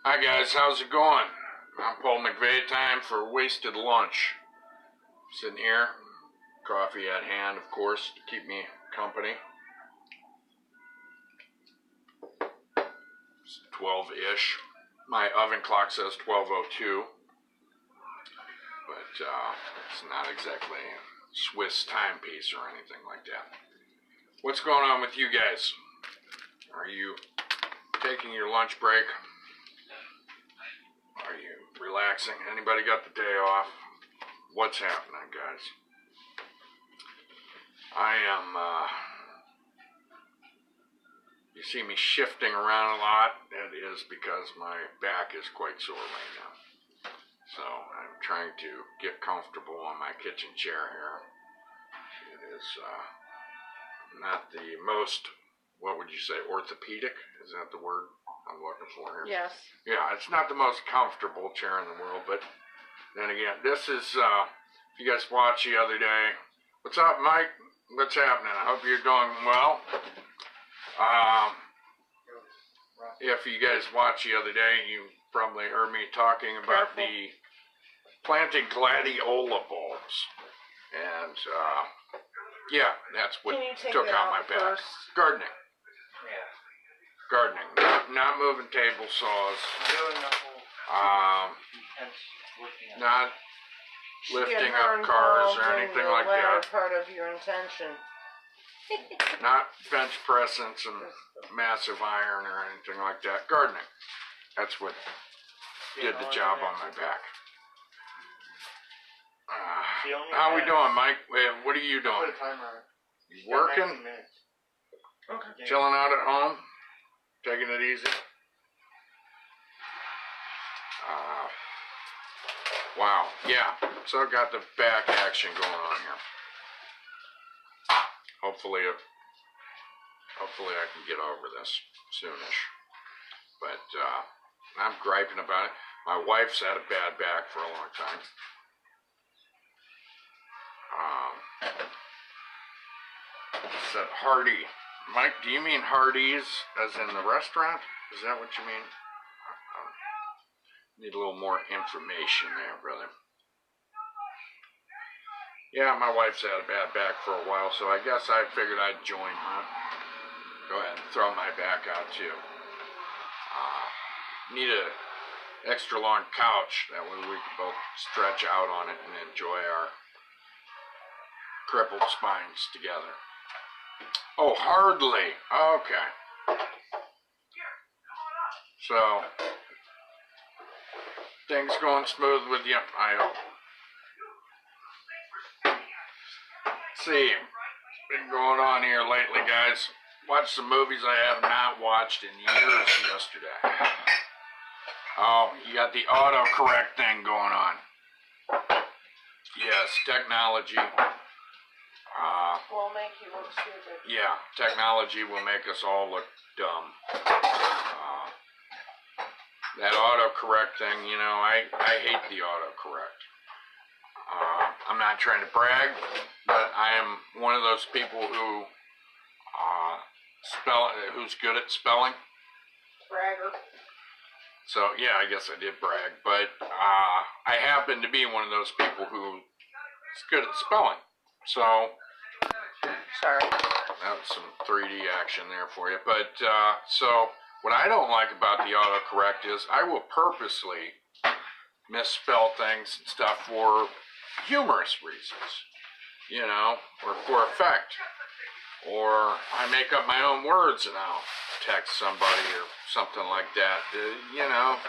Hi guys, how's it going? I'm Paul McVay. Time for wasted lunch. Sitting here, coffee at hand, of course, to keep me company. It's 12-ish. My oven clock says 12:02, but it's not exactly a Swiss timepiece or anything like that. What's going on with you guys? Are you taking your lunch break? Are you relaxing? Anybody got the day off? What's happening, guys? I am, you see me shifting around a lot. That is because my back is quite sore right now. So I'm trying to get comfortable on my kitchen chair here. It is not the most, what would you say, orthopedic? Is that the word I'm looking for here? Yes. Yeah, it's not the most comfortable chair in the world, but then again, this is, if you guys watched the other day, what's up, Mike? What's happening? I hope you're doing well. If you guys watched the other day, you probably heard me talking about the planting gladiola bulbs. And, yeah, that's what took out my back. First? Gardening. Gardening, not moving table saws, not lifting up cars or anything like that. Part of your intention. Not bench pressing some massive iron or anything like that. Gardening. That's what did the job on my back. How we doing, Mike? What are you doing? You working? Okay. Chilling out at home? Taking it easy? Wow. Yeah. So I got the back action going on here. Hopefully I can get over this soonish. But I'm griping about it. My wife's had a bad back for a long time. Said Hardy. Mike, do you mean Hardee's as in the restaurant? Is that what you mean? Need a little more information there, brother. Yeah, my wife's had a bad back for a while, so I guess I figured I'd join her. Go ahead and throw my back out too. Need a extra long couch, that way we can both stretch out on it and enjoy our crippled spines together. Oh, hardly. Okay. So, things going smooth with you, I hope. See, been going on here lately, guys. Watched some movies I have not watched in years yesterday. Oh, you got the autocorrect thing going on. Yes, technology. Will make you look stupid. Yeah, technology will make us all look dumb. That autocorrect thing, you know, I hate the autocorrect. I'm not trying to brag, but I am one of those people who who's good at spelling. Bragger. So yeah, I guess I did brag, but I happen to be one of those people who is good at spelling. So. Sorry. That was some 3D action there for you. But, so, what I don't like about the autocorrect is I will purposely misspell things and stuff for humorous reasons, you know, or for effect. Or I make up my own words and I'll text somebody or something like that, you know,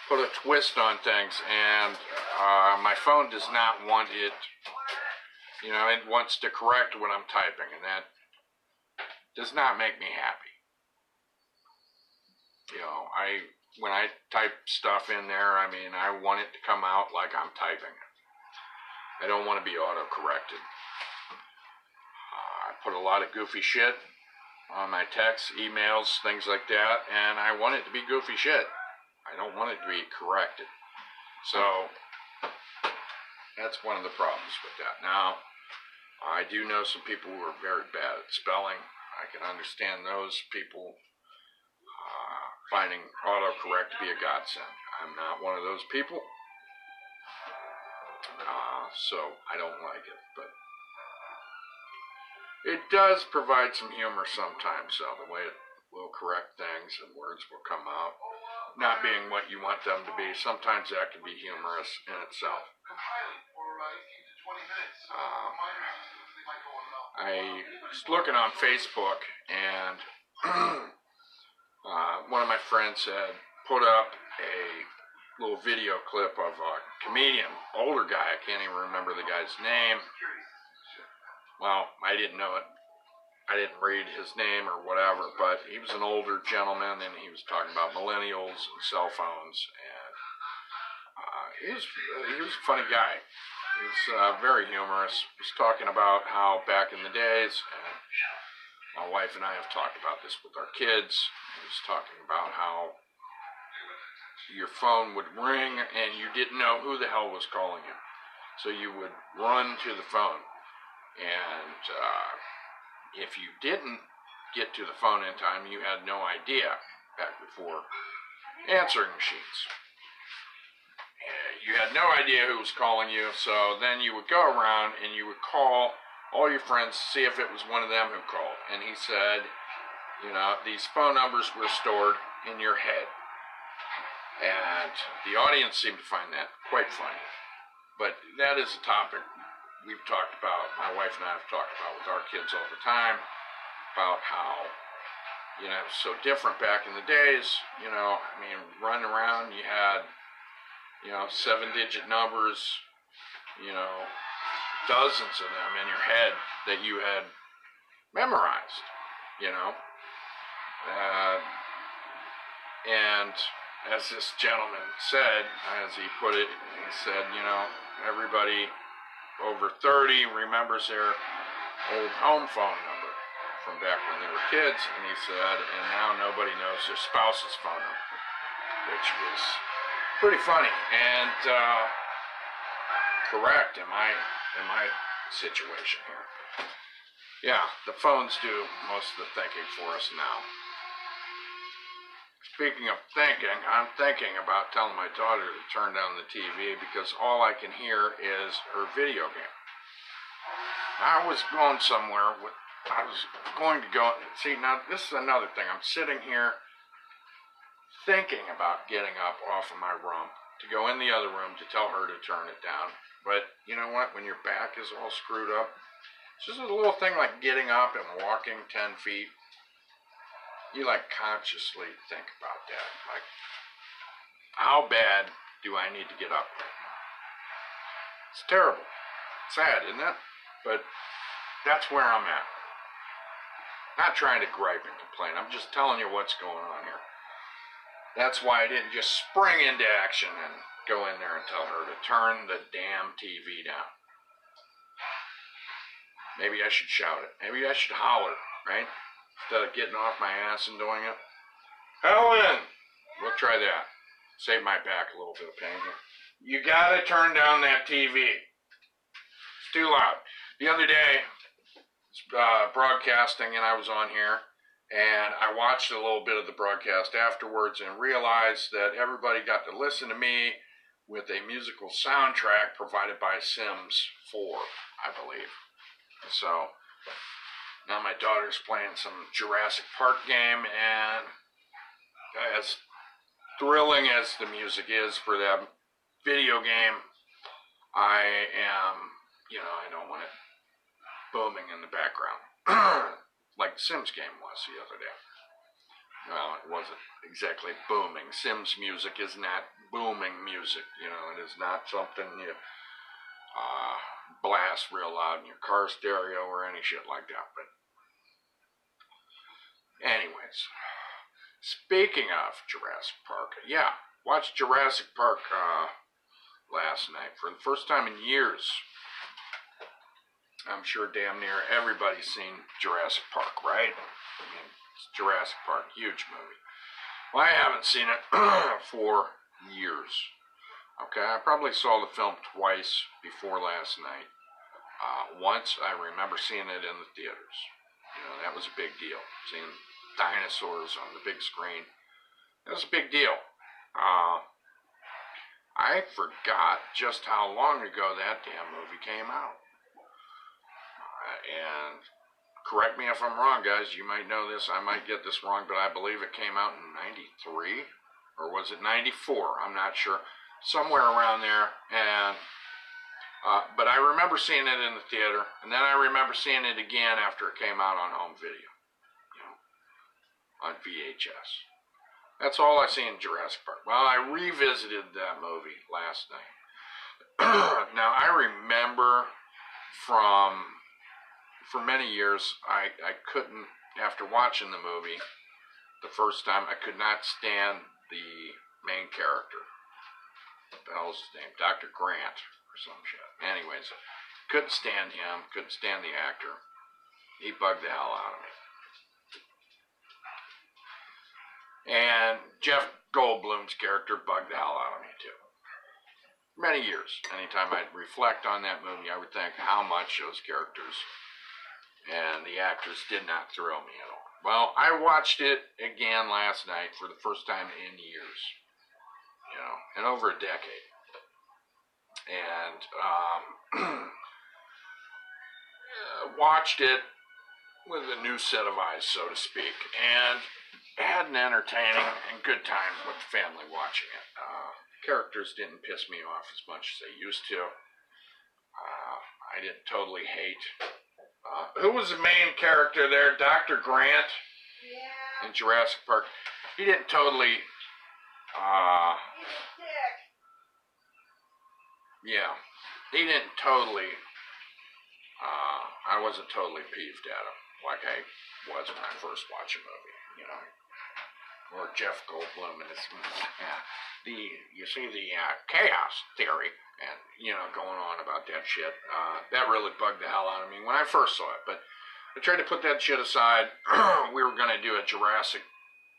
put a twist on things. And my phone does not want it. You know, it wants to correct what I'm typing, and that does not make me happy. You know, when I type stuff in there, I mean, I want it to come out like I'm typing it. I don't want to be auto-corrected. I put a lot of goofy shit on my texts, emails, things like that, and I want it to be goofy shit. I don't want it to be corrected. So, that's one of the problems with that. Now, I do know some people who are very bad at spelling. I can understand those people finding autocorrect to be a godsend. I'm not one of those people, so I don't like it, but it does provide some humor sometimes, so the way it will correct things and words will come out not being what you want them to be. Sometimes that can be humorous in itself. I was looking on Facebook, and one of my friends had put up a little video clip of a comedian, older guy. I can't even remember the guy's name. Well, I didn't know it. I didn't read his name or whatever, but he was an older gentleman, and he was talking about millennials and cell phones, and he was a funny guy. He was very humorous. He was talking about how back in the days, and my wife and I have talked about this with our kids. He was talking about how your phone would ring, and you didn't know who the hell was calling you. So you would run to the phone, and if you didn't get to the phone in time, you had no idea back before answering machines. You had no idea who was calling you, so then you would go around and you would call all your friends to see if it was one of them who called. And he said, you know, these phone numbers were stored in your head. And the audience seemed to find that quite funny. But that is a topic we've talked about, my wife and I have talked about with our kids all the time, about how, you know, it was so different back in the days. You know, I mean, running around, you had, you know, 7-digit numbers, you know, dozens of them in your head that you had memorized, you know. And as this gentleman said, as he put it, he said, you know, everybody over 30 remembers their old home phone number from back when they were kids, and he said, and now nobody knows their spouse's phone number, which was pretty funny and correct in my situation here. Yeah, the phones do most of the thinking for us now. Speaking of thinking, I'm thinking about telling my daughter to turn down the TV because all I can hear is her video game. I was going somewhere I was going to go, see, now this is another thing. I'm sitting here thinking about getting up off of my rump to go in the other room to tell her to turn it down. But you know what? When your back is all screwed up, it's just a little thing like getting up and walking 10 feet. You like consciously think about that. Like, how bad do I need to get up right now? It's terrible. Sad, isn't it? But that's where I'm at. Not trying to gripe and complain. I'm just telling you what's going on here. That's why I didn't just spring into action and go in there and tell her to turn the damn TV down. Maybe I should shout it. Maybe I should holler, right? Instead of getting off my ass and doing it. Helen! We'll try that. Save my back a little bit of pain here. You gotta turn down that TV. It's too loud. The other day, broadcasting, and I was on here, and I watched a little bit of the broadcast afterwards and realized that everybody got to listen to me with a musical soundtrack provided by Sims 4, I believe. So now my daughter's playing some Jurassic Park game, and as thrilling as the music is for that video game, I am, you know, I don't want it booming in the background like the Sims game was the other day. Well, it wasn't exactly booming. Sims music is not booming music, you know. It is not something you blast real loud in your car stereo or any shit like that. But anyways, speaking of Jurassic Park, yeah, watched Jurassic Park last night for the first time in years. I'm sure damn near everybody's seen Jurassic Park, right? I mean, it's Jurassic Park, huge movie. Well, I haven't seen it for years. Okay, I probably saw the film twice before last night. Once, I remember seeing it in the theaters. You know, that was a big deal, seeing dinosaurs on the big screen. It was a big deal. I forgot just how long ago that damn movie came out. And correct me if I'm wrong, guys. You might know this. I might get this wrong, but I believe it came out in 93. Or was it 94? I'm not sure. Somewhere around there. And but I remember seeing it in the theater. And then I remember seeing it again after it came out on home video. On VHS. That's all I see in Jurassic Park. Well, I revisited that movie last night. Now, I remember for many years, I couldn't, after watching the movie the first time, I could not stand the main character. What the hell's his name? Dr. Grant or some shit. Anyways, couldn't stand him, couldn't stand the actor. He bugged the hell out of me. And Jeff Goldblum's character bugged the hell out of me too. Many years. Anytime I'd reflect on that movie, I would think how much those characters and the actors did not thrill me at all. Well, I watched it again last night for the first time in years. In over a decade. And watched it with a new set of eyes, so to speak. And had an entertaining and good time with the family watching it. Characters didn't piss me off as much as they used to. I didn't totally hate. Who was the main character there? Dr. Grant? Yeah. In Jurassic Park. He didn't totally... yeah. He didn't totally... I wasn't totally peeved at him like I was when I first watched a movie, Or Jeff Goldblum and his, you see the chaos theory and, going on about that shit. That really bugged the hell out of me when I first saw it. But I tried to put that shit aside. We were going to do a Jurassic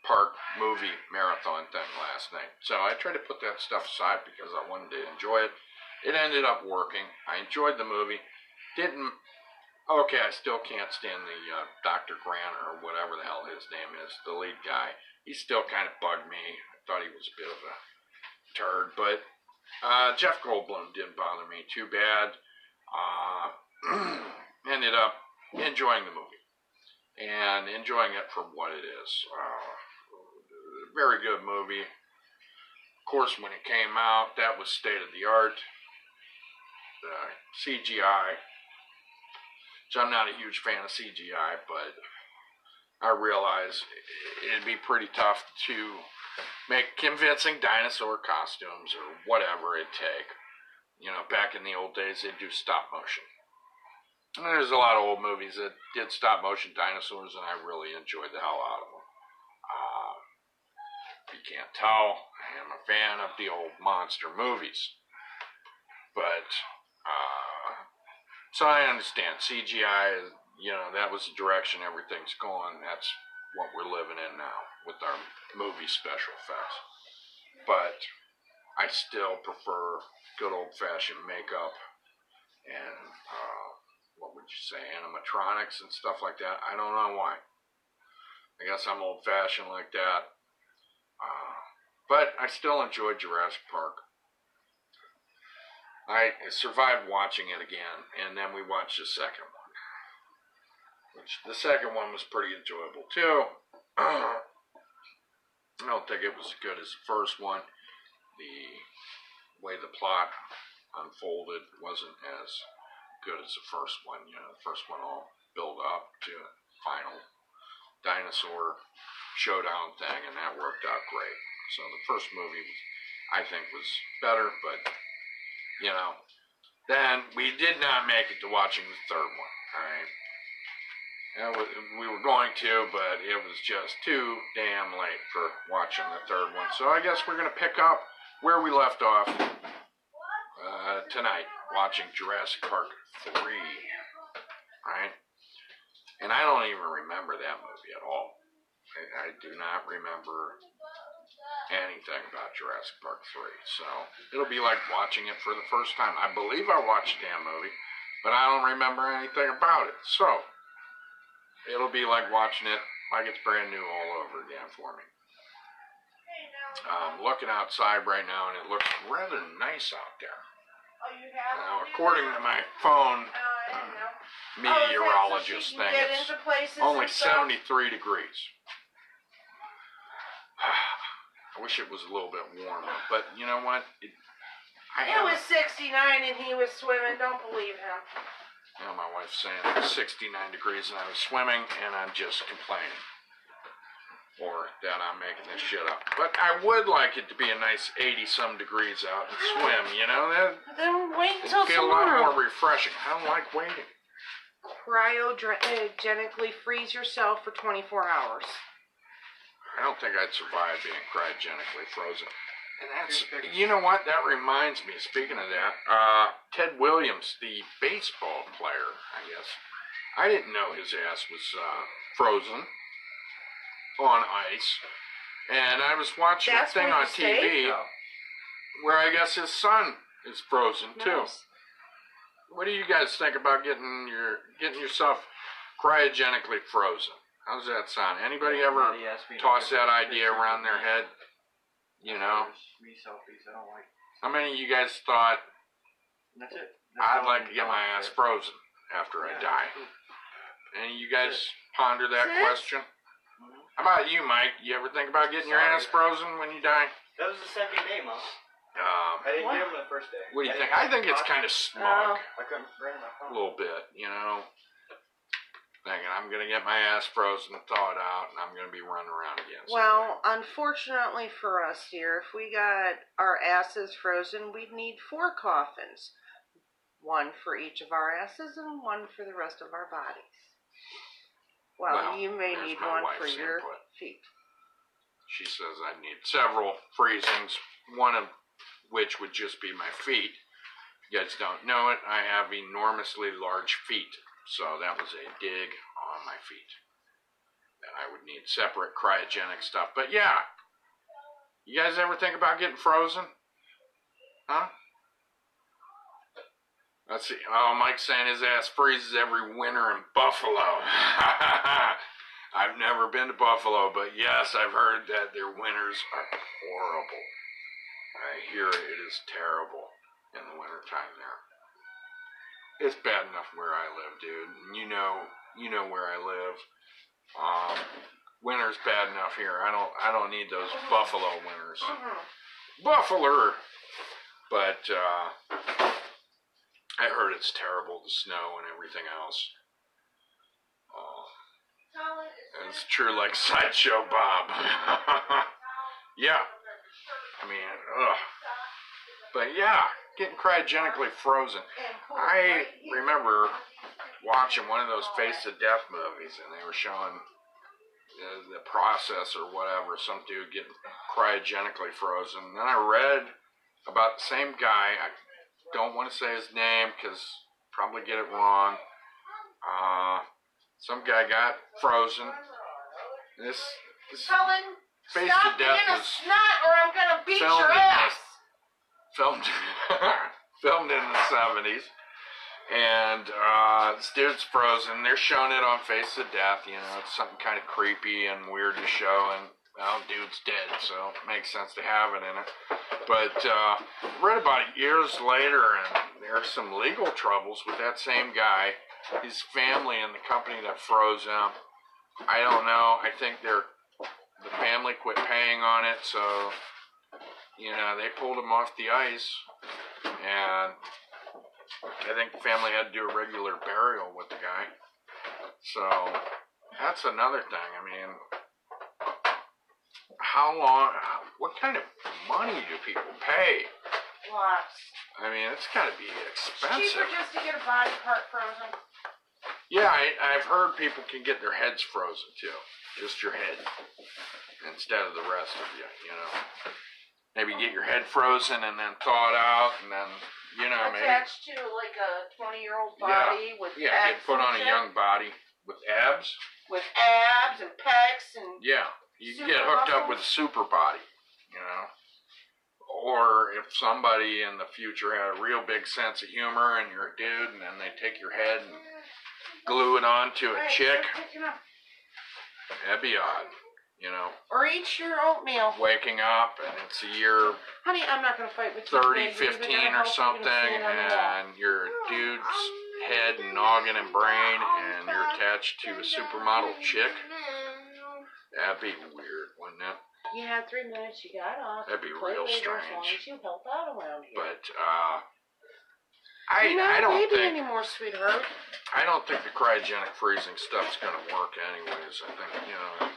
Park movie marathon thing last night. So I tried to put that stuff aside because I wanted to enjoy it. It ended up working. I enjoyed the movie. Okay, I still can't stand the Dr. Grant or whatever the hell his name is, the lead guy. He still kind of bugged me. I thought he was a bit of a turd, but Jeff Goldblum didn't bother me too bad. Ended up enjoying the movie and enjoying it for what it is. Very good movie. Of course, when it came out, that was state of the art. CGI. So I'm not a huge fan of CGI, but I realize it'd be pretty tough to make convincing dinosaur costumes or whatever it'd take. Back in the old days, they'd do stop motion. And there's a lot of old movies that did stop motion dinosaurs, and I really enjoyed the hell out of them. If you can't tell, I am a fan of the old monster movies. But, so I understand CGI, that was the direction everything's going. That's what we're living in now with our movie special effects. But I still prefer good old-fashioned makeup and, what would you say, animatronics and stuff like that. I don't know why. I guess I'm old-fashioned like that. But I still enjoyed Jurassic Park. I survived watching it again, and then we watched the second one. Which, the second one was pretty enjoyable, too. I don't think it was as good as the first one. The way the plot unfolded wasn't as good as the first one. The first one all built up to a final dinosaur showdown thing, and that worked out great. So the first movie, I think, was better, but... then we did not make it to watching the third one, alright? We were going to, but it was just too damn late for watching the third one. So I guess we're going to pick up where we left off tonight, watching Jurassic Park 3, alright? And I don't even remember that movie at all. I do not remember anything about Jurassic Park 3, so it'll be like watching it for the first time. I believe I watched the damn movie, but I don't remember anything about it, so it'll be like watching it like it's brand new all over again for me. I'm looking outside right now, and it looks rather nice out there. Oh, you have? Now, according to my phone I didn't know. meteorologist thing, Get it's into places only and stuff? 73 degrees. I wish it was a little bit warmer, but you know what? It was 69 and he was swimming. Don't believe him. You know, my wife's saying it was 69 degrees and I was swimming, and I'm just complaining. Or that I'm making this shit up. But I would like it to be a nice 80-some degrees out and swim, you know? Then wait until It'd feel a lot tomorrow. more refreshing. I don't like waiting. Cryogenically freeze yourself for 24 hours. I don't think I'd survive being cryogenically frozen. And that's, you know what? That reminds me, speaking of that, Ted Williams, the baseball player, I guess, I didn't know his ass was frozen on ice. And I was watching a thing on TV where I guess his son is frozen too. Nice. What do you guys think about getting yourself cryogenically frozen? How's that sound? Anybody ever toss that idea around their head? You know? How many of you guys thought, That's it. I'd like to get my ass frozen after I die? Any of you guys ponder that question? How about you, Mike? You ever think about getting your ass frozen when you die? That was the second day, Mom. I didn't get him the first day. What do you think? I think it's kind of smug. I couldn't bring my phone. A little bit, you know? Thinking I'm going to get my ass frozen, thaw it out, and I'm going to be running around again. Well, unfortunately for us, dear, if we got our asses frozen, we'd need 4 coffins. 1 for each of our asses and 1 for the rest of our bodies. Well, you may need 1 for your feet. She says I need several freezings, one of which would just be my feet. If you guys don't know it, I have enormously large feet. So that was a dig on my feet. And I would need separate cryogenic stuff. But yeah, you guys ever think about getting frozen? Huh? Let's see. Oh, Mike's saying his ass freezes every winter in Buffalo. I've never been to Buffalo, but yes, I've heard that their winters are horrible. I hear it is terrible in the wintertime there. It's bad enough where I live, dude. You know where I live. Winter's bad enough here. I don't need those Buffalo winters. Buffalo. But I heard it's terrible, the snow and everything else. And it's true, like Sideshow Bob. Yeah. I mean, ugh. But yeah, getting cryogenically frozen. I remember watching one of those Face to Death movies, and they were showing the process or whatever, some dude getting cryogenically frozen. And then I read about the same guy. I don't want to say his name because probably get it wrong. Some guy got frozen. This Helen, Face stop to Death being a was snot or I'm gonna beat filmed your in ass. filmed in the 70s, and this dude's frozen. They're showing it on Face to Death. You know, it's something kind of creepy and weird to show, and well, dude's dead, so it makes sense to have it in it. But read about it years later, and there's some legal troubles with that same guy, his family, and the company that froze him. I don't know. I think the family quit paying on it, so you know, they pulled him off the ice, and I think the family had to do a regular burial with the guy. So that's another thing. I mean, what kind of money do people pay? Lots. I mean, it's got to be expensive. Cheaper just to get a body part frozen. Yeah, I've heard people can get their heads frozen too. Just your head instead of the rest of you, you know. Maybe get your head frozen and then thaw it out, and then, you know, attached to like a 20-year-old body with get put on a shit. young body with abs. With abs and pecs and Yeah, you can get hooked up with a super body, you know. Or if somebody in the future had a real big sense of humor and you're a dude, and then they take your head and glue it onto a chick, that'd be odd. you know. Or eat your oatmeal. Waking up, and it's the year Honey, I'm not going to fight with you. 3015 or something, and you're a dude's head, noggin, and brain, and you're attached to a supermodel chick. That'd be weird, wouldn't it? You had 3 minutes, you got off. That'd be Play real later as long strange. as you help out around here. But, You're not I don't baby think anymore, sweetheart. I don't think the cryogenic freezing stuff's gonna work anyways. I think, you know,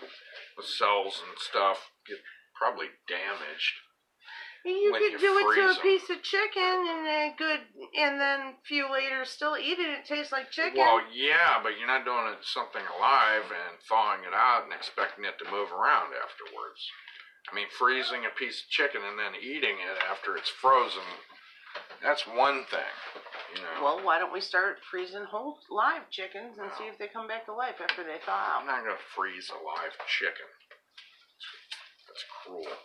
the cells and stuff get probably damaged. You when could you do it to freeze a 'em. piece of chicken and then a few later still eat it. It tastes like chicken. Well, yeah, but you're not doing it to something alive and thawing it out and expecting it to move around afterwards. I mean, freezing a piece of chicken and then eating it after it's frozen, that's one thing, you know. Well, why don't we start freezing whole live chickens and see if they come back to life after they thaw I'm out? not going to freeze a live chicken. That's cruel.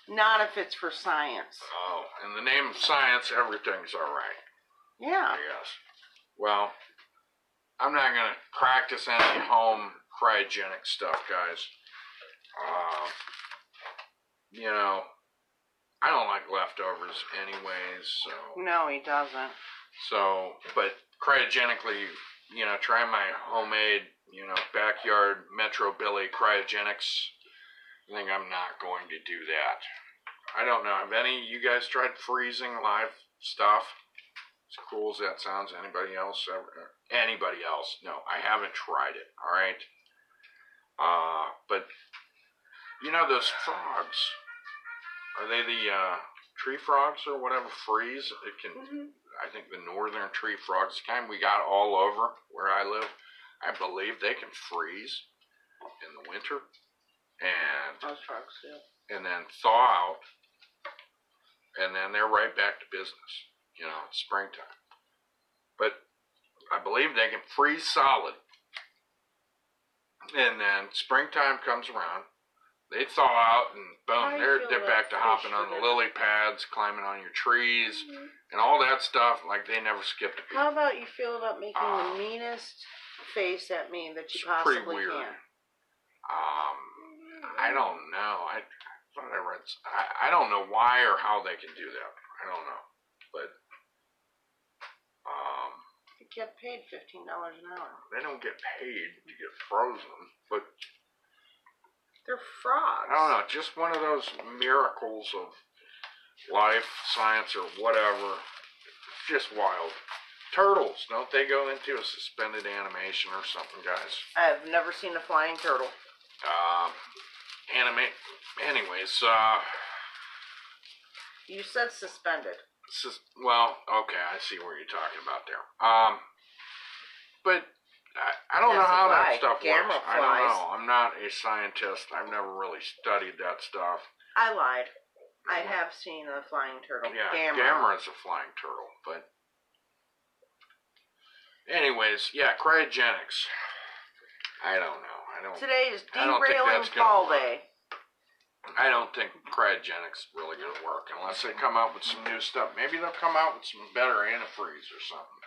Not if it's for science. Oh, in the name of science, everything's all right, Yeah. I guess. Well, I'm not going to practice any home cryogenic stuff, guys. You know, I don't like leftovers anyways, so... No, he doesn't. So, but cryogenically, you know, try my homemade, you know, backyard Metro Billy cryogenics. I think I'm not going to do that. I don't know. Have any of you guys tried freezing live stuff? As cool as that sounds, anybody else? Anybody else? No, I haven't tried it, all right? But, you know those frogs? Are they the tree frogs or whatever freeze? It can... Mm-hmm. I think the northern tree frogs, the kind we got all over where I live, I believe they can freeze in the winter and Those frogs do. and then thaw out, and then they're right back to business. You know, it's springtime. But I believe they can freeze solid, and then springtime comes around. They thaw out and boom, they're back to hopping on the lily pads, climbing on your trees, and all that stuff. Like they never skipped a beat. How about you feel about making the meanest face at me that you possibly pretty weird. can? I don't know. I thought I read. I don't know why or how they can do that. I don't know, but You get paid $15 an hour. they don't get paid to get frozen. But They're frogs. I don't know. Just one of those miracles of life, science, or whatever. It's just wild. Turtles, don't they go into a suspended animation or something, guys? I've never seen a flying turtle. Anyways, You said suspended. well, okay, I see what you're talking about there. But I don't know how that stuff works. I don't know. I'm not a scientist. I've never really studied that stuff. I lied. I have seen a flying turtle. Yeah, Gamma. Gamera's a flying turtle, but anyways, yeah, cryogenics. I don't know. Today is I don't think derailing that's gonna fall work. day. I don't think cryogenics really going to work unless they come out with some new stuff. Maybe they'll come out with some better antifreeze or something.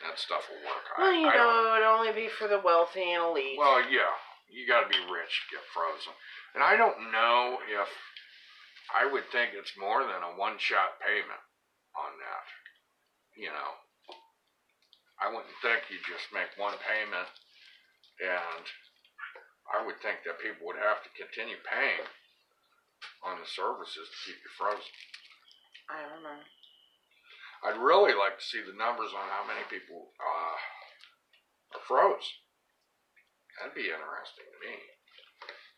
That stuff will work. Well, you know, it would only be for the wealthy and elite. Well, yeah, you got to be rich to get frozen. And I don't know if I would think it's more than a one-shot payment on that. You know, I wouldn't think you just make one payment, and I would think that people would have to continue paying on the services to keep you frozen. I don't know. I'd really like to see the numbers on how many people are froze. That'd be interesting to me.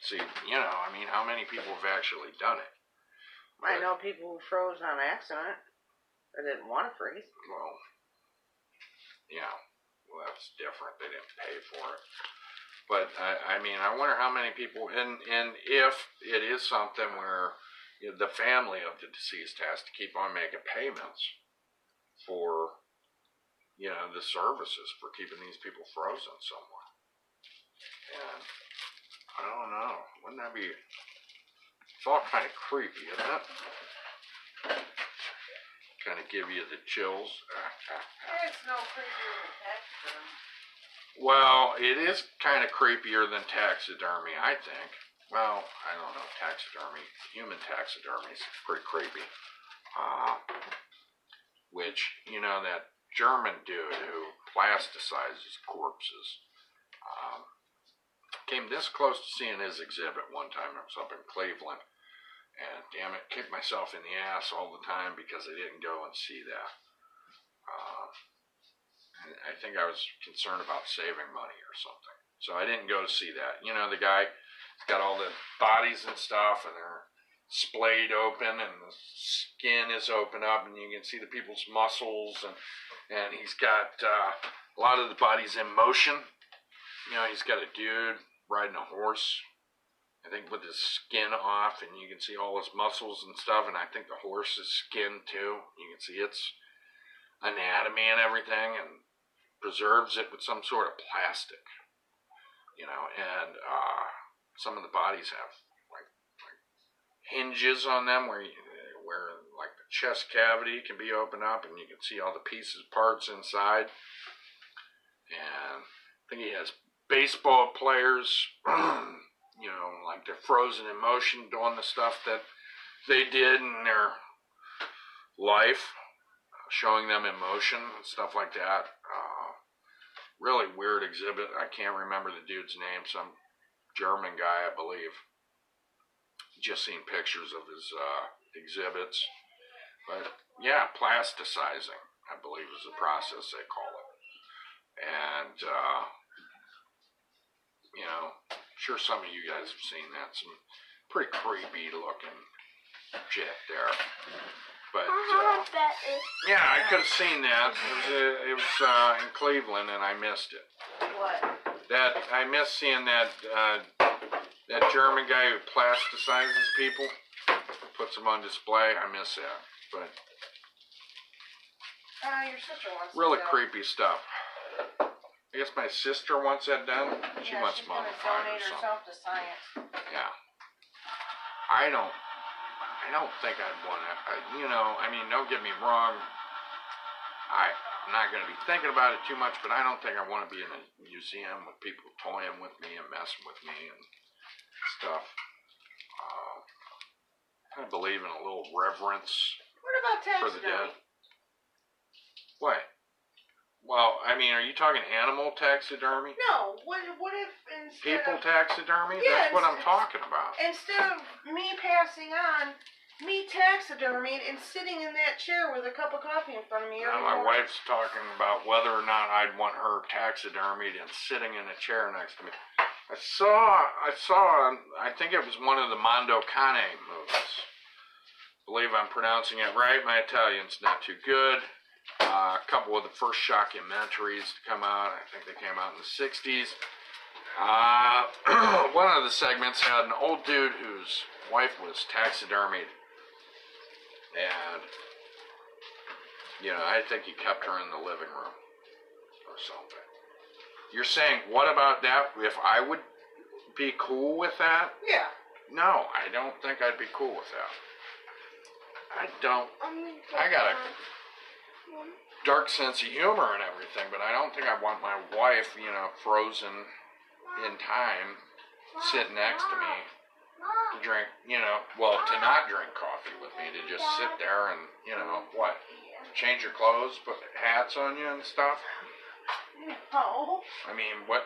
See, you know, I mean, how many people have actually done it? I know people who froze on accident. They didn't want to freeze. Well, yeah, well, that's different. They didn't pay for it. But, I mean, I wonder how many people, and if it is something where you know, the family of the deceased has to keep on making payments for, you know, the services for keeping these people frozen somewhere. And, I don't know, wouldn't that be, it's all kind of creepy, isn't it? Kind of give you the chills. It's no creepier than tax firm. Well, it is kind of creepier than taxidermy, I think. Well, I don't know, taxidermy, human taxidermy is pretty creepy. Which, you know, that German dude who plasticizes corpses, came this close to seeing his exhibit one time. I was up in Cleveland, and damn it, kicked myself in the ass all the time because I didn't go and see that. I think I was concerned about saving money or something, so I didn't go to see that. You know, the guy's got all the bodies and stuff, and they're splayed open, and the skin is open up, and you can see the people's muscles, and he's got a lot of the bodies in motion. You know, he's got a dude riding a horse, I think with his skin off, and you can see all his muscles and stuff, and I think the horse's skin too. You can see its anatomy and everything, and preserves it with some sort of plastic, you know, and some of the bodies have like hinges on them where like the chest cavity can be opened up and you can see all the pieces, parts inside. And I think he has baseball players, you know, like they're frozen in motion doing the stuff that they did in their life, showing them in motion and stuff like that. Really weird exhibit. I can't remember the dude's name. Some German guy, I believe. Just seen pictures of his exhibits. But yeah, plasticizing, I believe, is the process they call it. And you know, I'm sure some of you guys have seen that. Some pretty creepy looking shit there. But yeah, I could have seen that. It was in Cleveland, and I missed it. What? That I missed seeing that German guy who plasticizes people, puts them on display. I miss that. But Your sister wants really to creepy stuff. I guess my sister wants that done. She wants mummified or something. Herself to science. Yeah. I don't think I'd want to, you know, I mean, don't get me wrong. I'm not going to be thinking about it too much, but I don't think I want to be in a museum with people toying with me and messing with me and stuff. I believe in a little reverence What about for the taxidermy? dead. What? Well, I mean, are you talking animal taxidermy? No. What if instead People of taxidermy? Yeah, That's what I'm talking about. instead of me passing on, me taxidermied and sitting in that chair with a cup of coffee in front of me every Now, my morning? wife's talking about whether or not I'd want her taxidermied and sitting in a chair next to me. I saw, I think it was one of the Mondo Cane movies. I believe I'm pronouncing it right. My Italian's not too good. A couple of the first shockumentaries to come out. I think they came out in the 60s. One of the segments had an old dude whose wife was taxidermied. And, you know, I think he kept her in the living room or something. You're saying, what about that? If I would be cool with that? Yeah. No, I don't think I'd be cool with that. I don't. I got a dark sense of humor and everything, but I don't think I want my wife, you know, frozen in time, sitting next to me, to drink, you know, well, to not drink coffee with me, to just sit there and, you know, what, change your clothes, put hats on you and stuff? No. I mean, what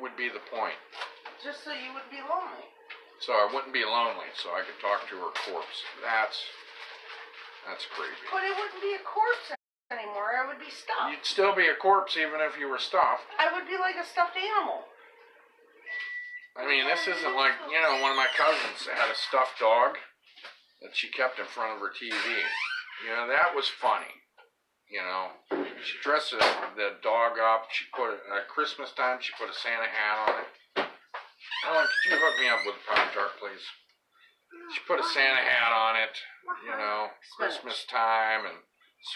would be the point? Just so you would be lonely. So I wouldn't be lonely, so I could talk to her corpse. That's creepy. But it wouldn't be a corpse anymore. I would be stuffed. You'd still be a corpse even if you were stuffed. I would be like a stuffed animal. I mean, this isn't like, you know, one of my cousins had a stuffed dog that she kept in front of her TV. You know, that was funny. You know, she dressed the dog up. She put at Christmas time, she put a Santa hat on it. Ellen, could you hook me up with a Pop-Tart, please? She put a Santa hat on it, you know, Christmas time, and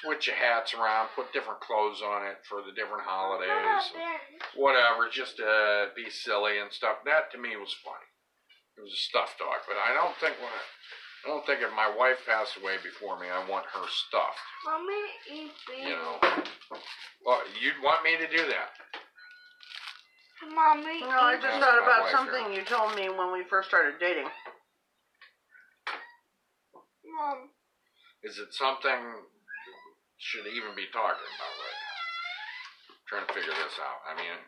switch your hats around, put different clothes on it for the different holidays, and whatever, just to be silly and stuff. That to me was funny. It was a stuffed dog, but I don't think if my wife passed away before me, I want her stuffed. Mommy, eat You know, well, you'd want me to do that. Mommy. No, I just thought about something you told me when we first started dating. Mom. Is it something should even be talking about right now? I'm trying to figure this out. I mean,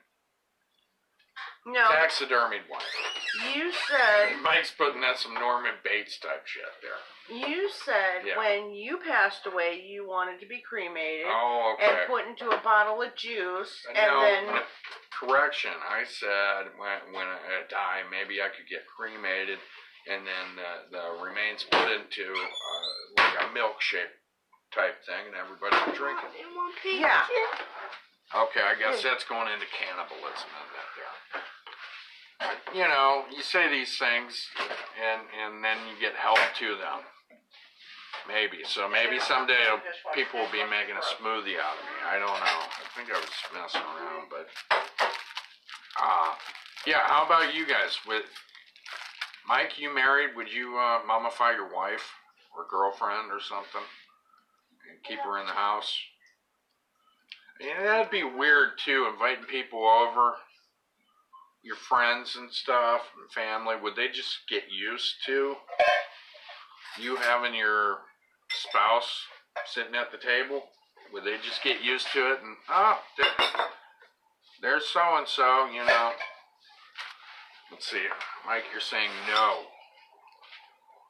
No, taxidermied wife. you said Mike's putting that some Norman Bates type shit there. you said Yeah. when you passed away, you wanted to be cremated Oh, okay. and put into a bottle of juice, and No, then correction. I said when I die, maybe I could get cremated, and then the remains put into like a milkshake type thing, and everybody would drink it. You want pizza? Yeah. Okay, I guess that's going into cannibalism in that there. You know, you say these things, and then you get help to them. Maybe. So maybe someday people will be making a smoothie out of me. I don't know. I think I was messing around, but yeah. How about you guys? With Mike, you married? Would you mummify your wife or girlfriend or something and keep her in the house? Yeah, that'd be weird too. Inviting people over, your friends and stuff, and family. Would they just get used to you having your spouse sitting at the table? Would they just get used to it and there's so and so, you know? Let's see, Mike, you're saying no.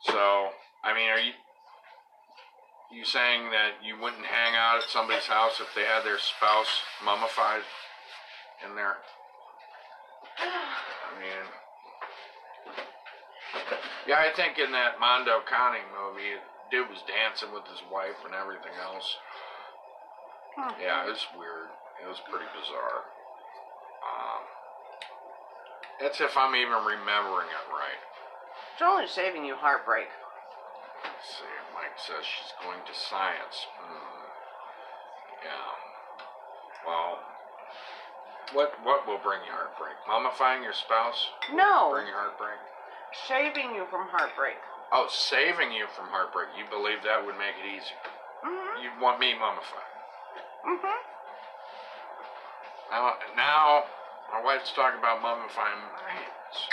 So, I mean, are you saying that you wouldn't hang out at somebody's house if they had their spouse mummified in there? I mean, yeah, I think in that Mondo Conning movie, dude was dancing with his wife and everything else. Yeah, it was weird. It was pretty bizarre. That's if I'm even remembering it right. it's only saving you heartbreak. Let's see, Mike says she's going to science. Yeah. Well, what will bring you heartbreak? Mummifying your spouse? No, Bring you heartbreak? saving you from heartbreak. Oh, saving you from heartbreak. You believe that would make it easier? Mhm. You'd want me mummified. Mhm. Now, my wife's talking about mummifying my hands.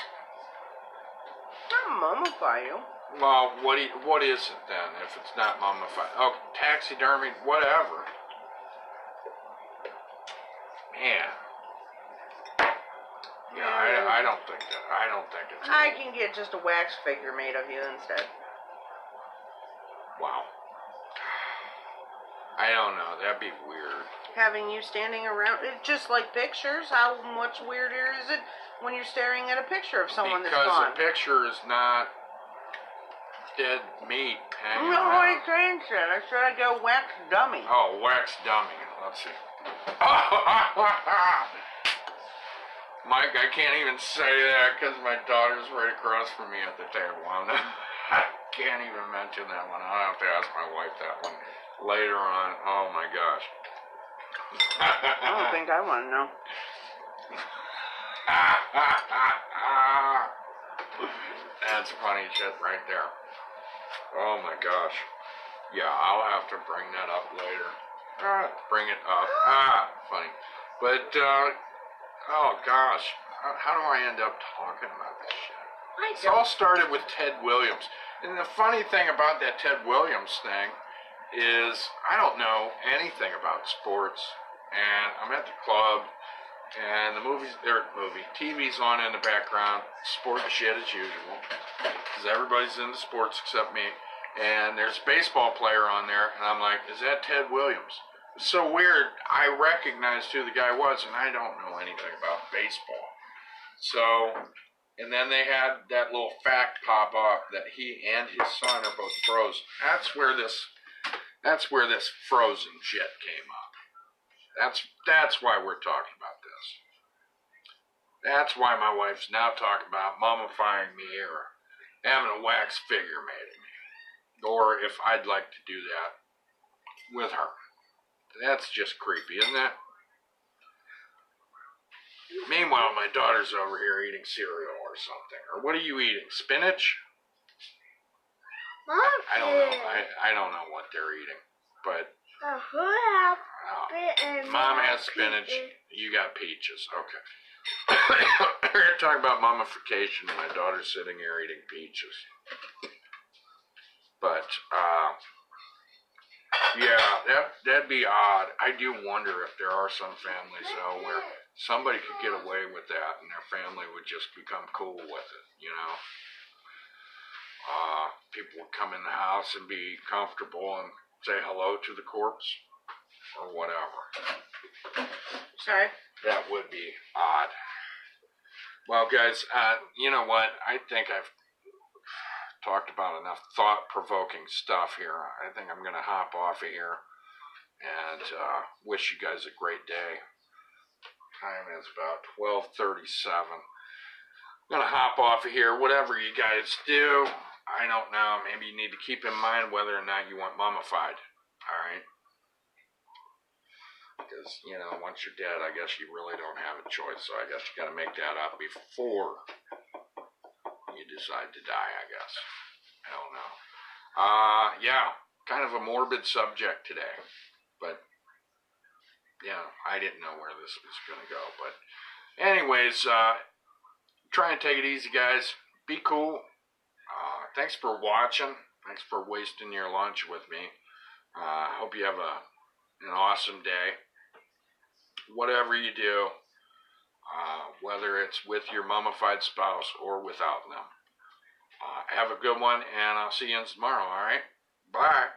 Not mummify you. Well, what is it then if it's not mummified? Oh, taxidermy, whatever. Man. Yeah, I don't think it's. I can get just a wax figure made of you instead. Wow. I don't know. That'd be weird. Having you standing around, it's just like pictures. How much weirder is it when you're staring at a picture of someone that's Because gone? a picture is not dead meat hanging No, around. I changed it. I said I'd go wax dummy. Oh, wax dummy. Let's see. Mike, I can't even say that because my daughter's right across from me at the table. I can't even mention that one. I'll have to ask my wife that one later on. Oh my gosh. I don't think I want to know. That's funny shit right there. Oh my gosh. Yeah, I'll have to bring that up later. Bring it up. Funny. But, oh gosh. How do I end up talking about this shit? It all started with Ted Williams. And the funny thing about that Ted Williams thing is I don't know anything about sports. And I'm at the club, and TV's on in the background, sports shit as usual, because everybody's into sports except me. And there's a baseball player on there, and I'm like, is that Ted Williams? It's so weird. I recognized who the guy was, and I don't know anything about baseball. So, and then they had that little fact pop up that he and his son are both frozen. That's where this frozen shit came up. That's why we're talking about this. That's why my wife's now talking about mummifying me or having a wax figure made of me. Or if I'd like to do that with her. That's just creepy, isn't it? Meanwhile, my daughter's over here eating cereal or something. Or what are you eating? Spinach? I don't know. I don't know what they're eating. But Mom has spinach. You got peaches. Okay. We're going to talk about mummification. My daughter's sitting here eating peaches. But, yeah, that'd be odd. I do wonder if there are some families, though, where somebody could get away with that and their family would just become cool with it, you know? People would come in the house and be comfortable and say hello to the corpse or whatever. Sorry. That would be odd. Well, guys, you know what? I think I've talked about enough thought-provoking stuff here. I think I'm going to hop off of here and wish you guys a great day. Time is about 12:37. I'm going to hop off of here. Whatever you guys do, I don't know. Maybe you need to keep in mind whether or not you want mummified. All right? Because, you know, once you're dead, I guess you really don't have a choice. So I guess you got to make that up before you decide to die, I guess. I don't know. Yeah, kind of a morbid subject today. But, yeah, I didn't know where this was going to go. But anyways, try and take it easy, guys. Be cool. Thanks for watching. Thanks for wasting your lunch with me. Hope you have an awesome day. Whatever you do, whether it's with your mummified spouse or without them. Have a good one, and I'll see you tomorrow, all right? Bye.